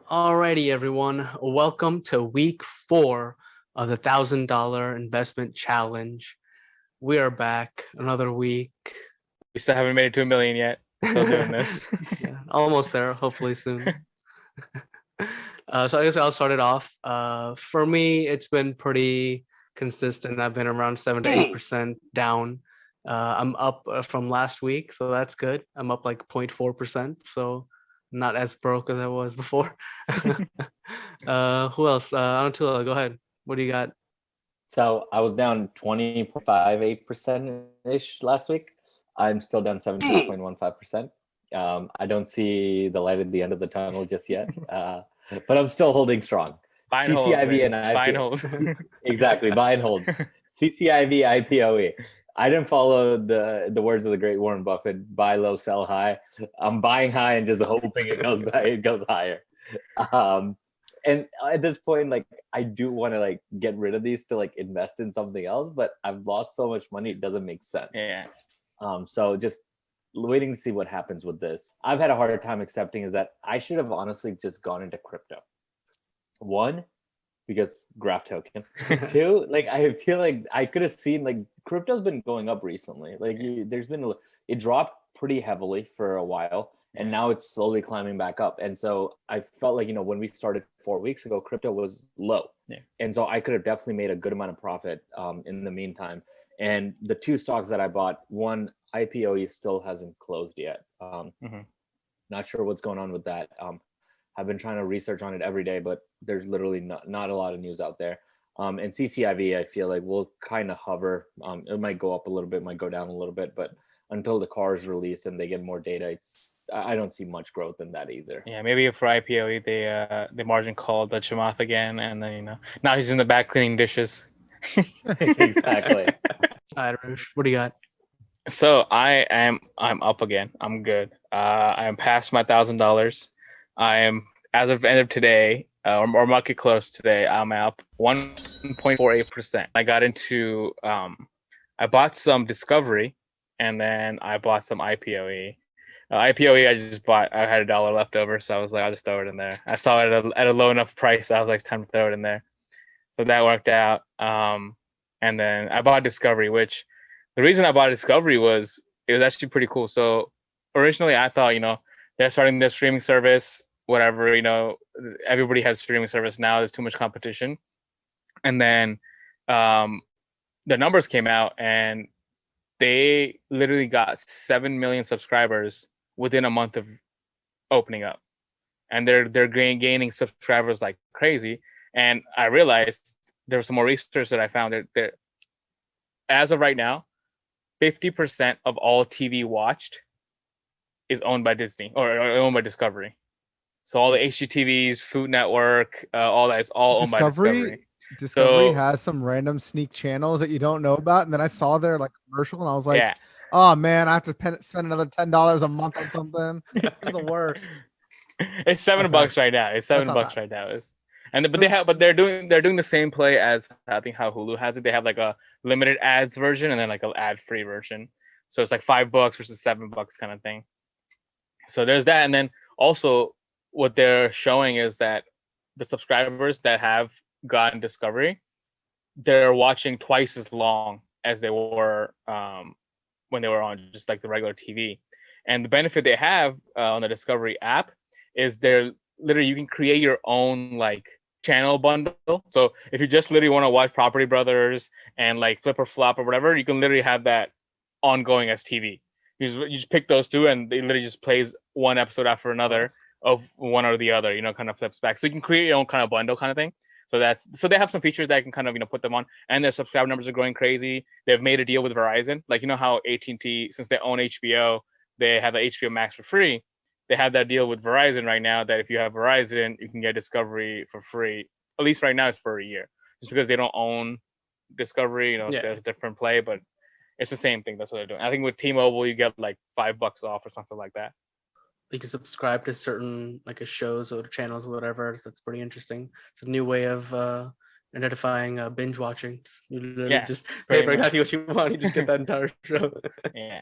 Alrighty, everyone. Welcome to week 4 of the $1,000 investment challenge. We are back another week. We still haven't made it to a million yet. We're still doing this. Yeah, almost there. Hopefully soon. So I guess I'll start it off. For me, it's been pretty consistent. I've been around 7 to 8% down. I'm up from last week, so that's good. I'm up like 0.4%, so not as broke as I was before. Who else? Antula, go ahead. What do you got? So I was down 20.58% ish last week. I'm still down 17.15%. I don't see the light at the end of the tunnel just yet, but I'm still holding strong. Buy and hold. CCIV and Buy and IPO. hold. Exactly, buy and hold. CCIV, IPOE. I didn't follow the words of the great Warren Buffett: buy low, sell high. I'm buying high and just hoping it goes higher. And at this point, like, I do want to like get rid of these to like invest in something else, but I've lost so much money, it doesn't make sense. Yeah. So just waiting to see what happens with this. I've had a harder time accepting is that I should have honestly just gone into crypto. One, because graph token. Two, like I feel like I could have seen like crypto's been going up recently. Like it dropped pretty heavily for a while, and now it's slowly climbing back up. And so I felt like, when we started 4 weeks ago, crypto was low. Yeah. And so I could have definitely made a good amount of profit in the meantime. And the two stocks that I bought, one, IPOE still hasn't closed yet. Not sure what's going on with that. I've been trying to research on it every day, but there's literally not a lot of news out there. And CCIV, I feel like will kind of hover. It might go up a little bit, might go down a little bit, but until the COUR is released and they get more data, I don't see much growth in that either. Yeah, maybe for IPOE they margin called the Chamath again, and then now he's in the back cleaning dishes. Exactly. Aarush, what do you got? So I'm up again. I'm good. I am past my $1,000. I am, as of end of today, or market close today, I'm up 1.48%. I got into I bought some Discovery, and then I bought some IPOE. IPOE I just bought. I had $1 left over, so I was like, I'll just throw it in there. I saw it at a low enough price. I was like, it's time to throw it in there. So that worked out. And then I bought Discovery, which the reason I bought Discovery was it was actually pretty cool. So originally I thought, they're starting their streaming service, whatever, everybody has streaming service now. There's too much competition. And then the numbers came out, and they literally got 7 million subscribers within a month of opening up. And they're gaining subscribers like crazy. And I realized there was some more research that I found that as of right now, 50% of all TV watched is owned by Disney or owned by Discovery. So all the HGTVs, Food Network, all that is all owned by Discovery. Discovery has some random sneak channels that you don't know about, and then I saw their like commercial, and I was like, yeah. "Oh man, I have to spend another $10 a month on something." It's the worst. It's $7 right now. It's $7 right now. But they're doing the same play as I think how Hulu has it. They have like a limited ads version and then like an ad-free version. So it's like $5 versus $7 kind of thing. So there's that, and then also what they're showing is that the subscribers that have gotten Discovery, they're watching twice as long as they were when they were on just like the regular TV. And the benefit they have on the Discovery app is they're literally, you can create your own like channel bundle. So if you just literally want to watch Property Brothers and like Flip or Flop or whatever, you can literally have that ongoing as TV. You just pick those two, and they literally just plays one episode after another of one or the other, kind of flips back. So you can create your own kind of bundle kind of thing. So they have some features that I can kind of put them on, and their subscriber numbers are growing crazy. They've made a deal with Verizon, like how AT&T, since they own HBO, they have the HBO Max for free. They have that deal with Verizon right now that if you have Verizon, you can get Discovery for free. At least right now, it's for a year, just because they don't own Discovery. There's a different play, but it's the same thing. That's what they're doing. I think with T-Mobile, you get like $5 off or something like that. You can subscribe to certain shows or channels or whatever. That's pretty interesting. It's a new way of identifying binge watching. You literally just pay for exactly what you want. You just get that entire show. Yeah.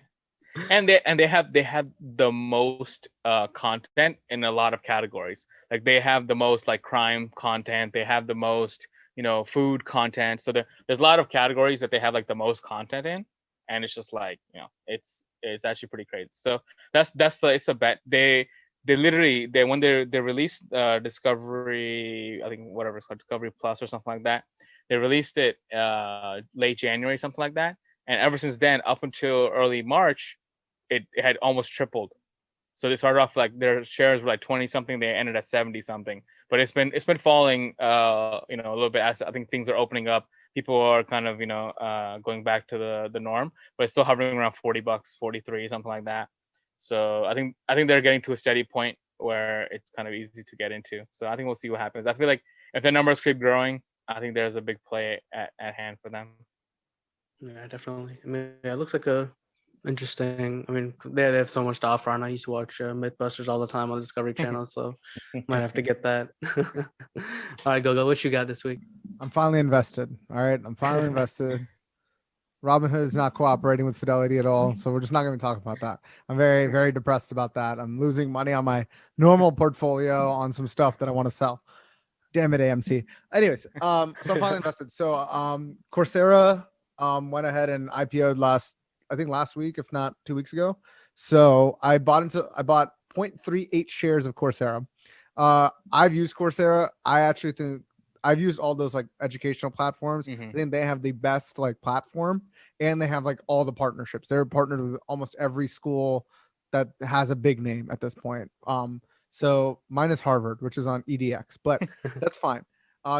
And they have the most content in a lot of categories. Like they have the most like crime content. They have the most food content. So there's a lot of categories that they have like the most content in, and it's just like it's actually pretty crazy. So it's a bet. They literally when they released Discovery, I think whatever it's called, Discovery Plus or something like that. They released it late January, something like that. And ever since then, up until early March, it had almost tripled. So they started off like their shares were like 20 something, they ended at 70 something. But it's been falling a little bit as I think things are opening up. People are kind of going back to the norm, but it's still hovering around $40, 43, something like that. So I think they're getting to a steady point where it's kind of easy to get into. So I think we'll see what happens. I feel like if the numbers keep growing, I think there's a big play at hand for them. Yeah, definitely. I mean, yeah, it looks like a interesting. I mean, they have so much to offer, and I used to watch Mythbusters all the time on the Discovery Channel, so might have to get that. All right, Gogo, what you got this week? I'm finally invested. All right, I'm finally invested. Robinhood is not cooperating with Fidelity at all, so we're just not going to talk about that. I'm very, very depressed about that. I'm losing money on my normal portfolio on some stuff that I want to sell. Damn it, AMC. Anyways, so I'm finally invested. So Coursera went ahead and IPO'd last week, if not 2 weeks ago. So I bought 0.38 shares of Coursera. I've used Coursera. I actually think I've used all those like educational platforms. I think they have the best like platform, and they have like all the partnerships. They're partnered with almost every school that has a big name at this point. So mine is Harvard, which is on EDX, but that's fine.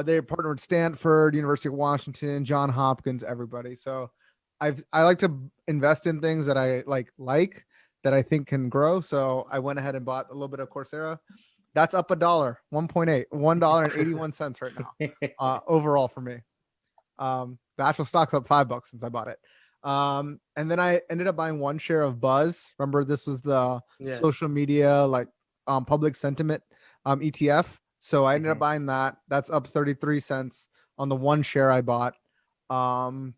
They're partnered with Stanford, University of Washington, Johns Hopkins, everybody. So I like to invest in things that I like that I think can grow. So I went ahead and bought a little bit of Coursera. That's up $1, 1.8, $1.81 right now, overall for me. The actual stock's up $5 since I bought it. And then I ended up buying one share of Buzz. Remember, this was the social media, like public sentiment ETF. So I ended up buying that. That's up 33 cents on the one share I bought. And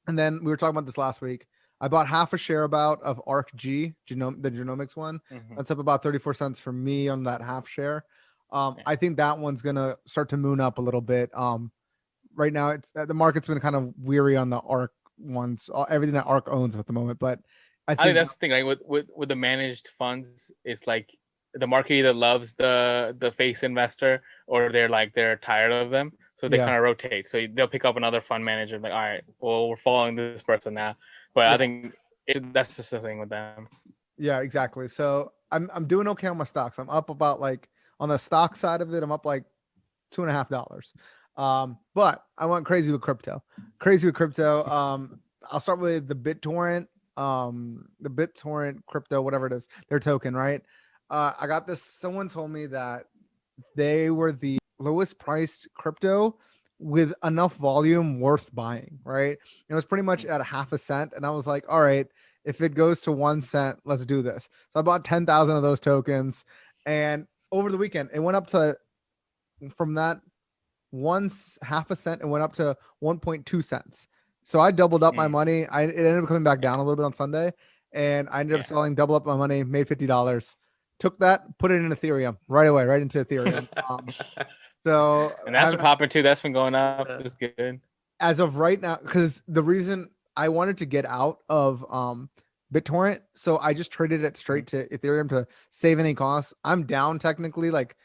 then we were talking about this last week. I bought half a share of ARKG, the genomics one. That's up about 34 cents for me on that half share. I think that one's gonna start to moon up a little bit. Right now, it's the market's been kind of weary on the ARK ones, everything that ARK owns at the moment. But I think that's the thing, right? With the managed funds, it's like the market either loves the face investor or they're tired of them, so they kind of rotate. So they'll pick up another fund manager, like, all right, well, we're following this person now. But I think that's just the thing with them. Yeah, exactly. So I'm doing okay on my stocks. I'm up about like on the stock side of it, I'm up like $2.50. But I went crazy with crypto. I'll start with the BitTorrent, crypto, whatever it is, their token, right? I got this. Someone told me that they were the lowest priced crypto with enough volume worth buying, right? It was pretty much at a half a cent. And I was like, all right, if it goes to 1 cent, let's do this. So I bought 10,000 of those tokens. And over the weekend, it went up to, from that half a cent, it went up to 1.2 cents. So I doubled up my money. It ended up coming back down a little bit on Sunday. And I ended up selling, double up my money, made $50. Took that, put it in Ethereum right away, right into Ethereum. So and that's been popping too. That's been going up. It's good. As of right now, because the reason I wanted to get out of BitTorrent, so I just traded it straight to Ethereum to save any costs. I'm down technically like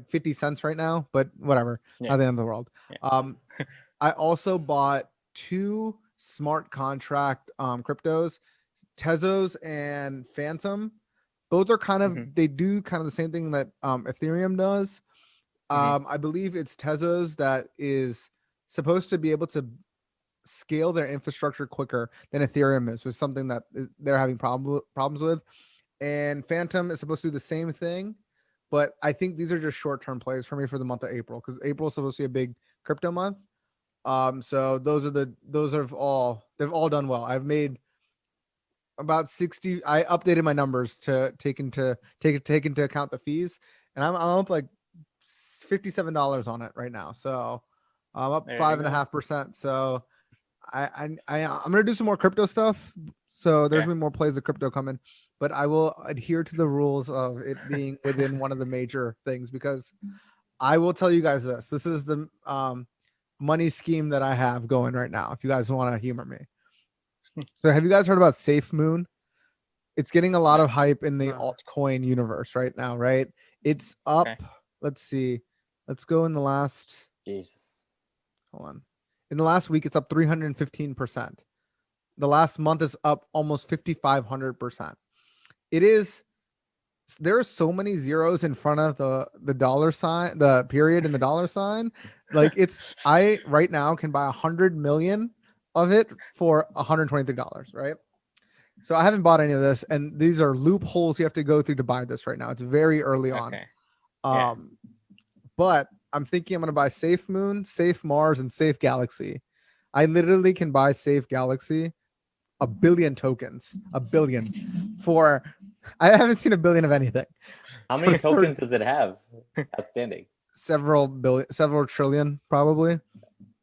50 cents right now, but whatever, not the end of the world. I also bought 2 smart contract cryptos, Tezos and Phantom. Both are kind of they do kind of the same thing that Ethereum does. I believe it's Tezos that is supposed to be able to scale their infrastructure quicker than Ethereum is, was something that they're having problems with. And Phantom is supposed to do the same thing, but I think these are just short-term plays for me for the month of April, because April is supposed to be a big crypto month. So they've all done well. I've made about 60. I updated my numbers to take into account the fees, and I'm up like $57 on it right now. So I'm up 5.5%. So I'm gonna do some more crypto stuff So there's Okay. been more plays of crypto coming, but I will adhere to the rules of it being within one of the major things, because I will tell you guys this. This is the money scheme that I have going right now, if you guys want to humor me. So have you guys heard about Safe Moon? It's getting a lot of hype in the altcoin universe right now, right? It's up. Okay. Let's see. Let's go in the last, Jesus. hold on. In the last week, it's up 315%. The last month is up almost 5,500%. It is, there are so many zeros in front of the dollar sign, the period and the dollar sign. Like it's, I right now can buy 100 million of it for $123, right? So I haven't bought any of this, and these are loopholes you have to go through to buy this right now. It's very early on. Okay. Yeah. But I'm thinking I'm gonna buy Safe Moon, Safe Mars, and Safe Galaxy. I literally can buy Safe Galaxy 1 billion tokens, 1 billion for, I haven't seen 1 billion of anything. How many For tokens does it have outstanding? Several billion, several trillion, probably.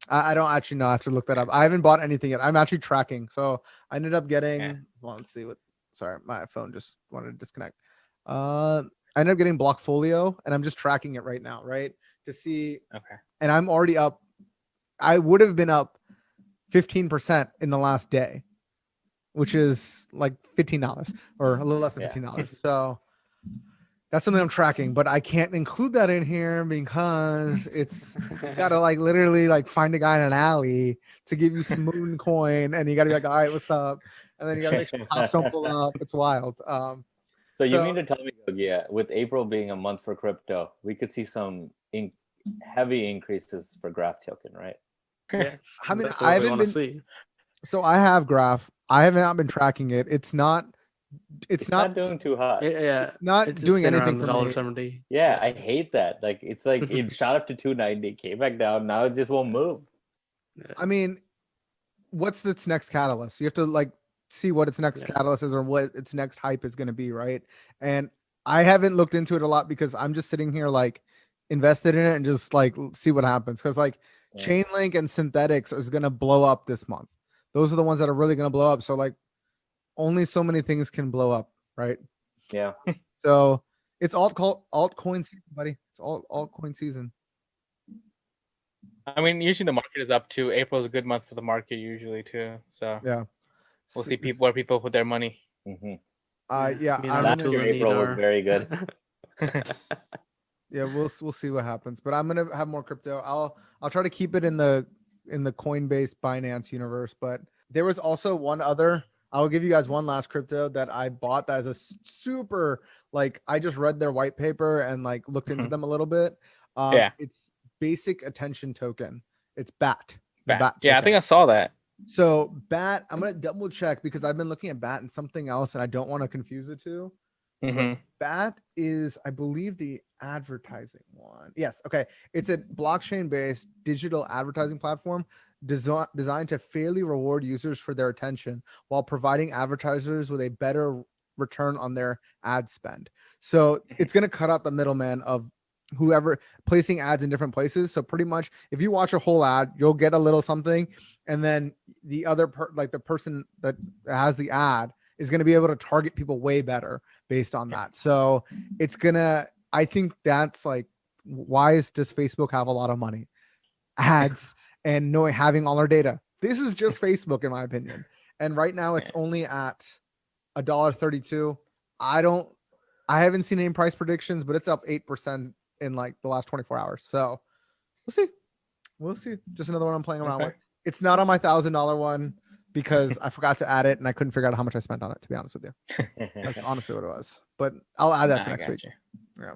I don't actually know. I have to look that up. I haven't bought anything yet. I'm actually tracking. So I ended up getting, Yeah. well, let's see what, sorry, my phone just wanted to disconnect. I ended up getting Blockfolio, and I'm just tracking it right now, right? To see, Okay. and I'm already up. I would have been up 15% in the last day, which is like $15 or a little less than Yeah. $15. So that's something I'm tracking, but I can't include that in here because it's, you gotta like literally like find a guy in an alley to give you some moon coin, and you gotta be like, all right, what's up? And then you gotta make sure cops don't pull up. It's wild. So you mean to tell me, yeah, with April being a month for crypto, we could see some heavy increases for Graph token, right? Yes, I mean, that's I what we haven't want to been, see. so I have Graph. I have not been tracking it. It's not doing too hot. Yeah, it's not it's just doing sitting anything around for the me. $1.70. Yeah, I hate that. Like it's like it shot up to 290, came back down. Now it just won't move. I mean, what's its next catalyst? You have to like see what its next catalyst is, or what its next hype is going to be, right? And I haven't looked into it a lot because I'm just sitting here like invested in it and just like see what happens. Because like Chainlink and Synthetics is going to blow up this month. Those are the ones that are really going to blow up. So like only so many things can blow up, right? Yeah. So it's altcoin season, buddy. It's altcoin season. I mean, usually the market is up too. April's a good month for the market usually too. So Yeah. we'll see where people put their money. Mm-hmm. Yeah. Me and I'm Last Arturo year need April was our- very good. Yeah, we'll see what happens, but I'm gonna have more crypto. I'll try to keep it in the Coinbase Binance universe, but there was also one other. I'll give you guys one last crypto that I bought that is a super, like, I just read their white paper and like looked into them a little bit. Yeah. It's basic attention token. It's BAT. BAT. Yeah, I think I saw that. So BAT, I'm gonna double check because I've been looking at BAT and something else, and I don't want to confuse the two. Mm-hmm. BAT is, I believe, the advertising one. Yes. Okay. It's a blockchain-based digital advertising platform designed to fairly reward users for their attention while providing advertisers with a better return on their ad spend. So it's going to cut out the middleman of whoever placing ads in different places. So pretty much if you watch a whole ad, you'll get a little something, and then the other like the person that has the ad is going to be able to target people way better based on that. So it's gonna, I think that's like, why does Facebook have a lot of money? Ads and having all our data. This is just Facebook in my opinion. And right now it's only at $1.32. I haven't seen any price predictions, but it's up 8% in like the last 24 hours. So we'll see. Just another one I'm playing around with. It's not on my $1,000 one because I forgot to add it and I couldn't figure out how much I spent on it, to be honest with you. That's honestly what it was. But I'll add that for next week. Yeah.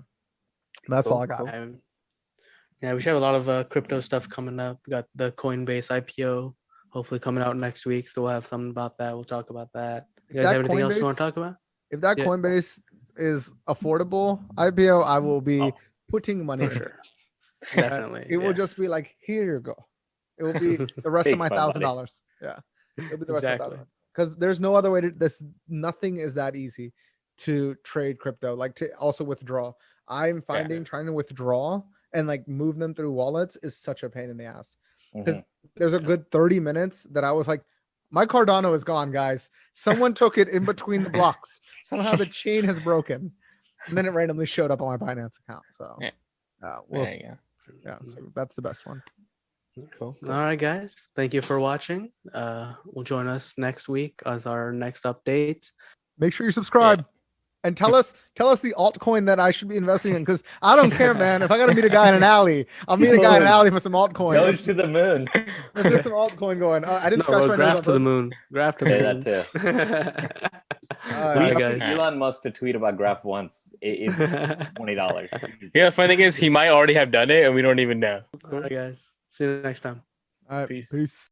That's all I got. Yeah, we should have a lot of crypto stuff coming up. We got the Coinbase IPO hopefully coming out next week. So we'll have something about that. We'll talk about that. You guys have anything else you want to talk about? If that Coinbase is affordable IPO, I will be putting money For in. sure. Definitely. It will just be like, here you go. It will be the rest of my $1,000. Yeah. It'll be the rest of $1,000. Because there's no other way to nothing is that easy to trade crypto, like to also withdraw. I'm finding trying to withdraw and like move them through wallets is such a pain in the ass. Because there's a good 30 minutes that I was like, My Cardano is gone, guys. Someone took it in between the blocks. Somehow the chain has broken, and then it randomly showed up on my Binance account. So, Yeah. there you go. Yeah, so that's the best one. Cool. All right, guys. Thank you for watching. We'll join us next week as our next update. Make sure you subscribe. And tell us the altcoin that I should be investing in, because I don't care, man. If I gotta meet a guy in an alley, I'll meet a guy in an alley for some altcoin. Doge to the moon. Let's get some altcoin going. I didn't scratch my nose graph on to the purpose. moon. Graph to the Say moon. that too. All right, guys. Elon Musk to tweet about Graph once. It's $20. Yeah, the funny thing is he might already have done it and we don't even know. All right, guys. See you next time. All right, Peace. peace.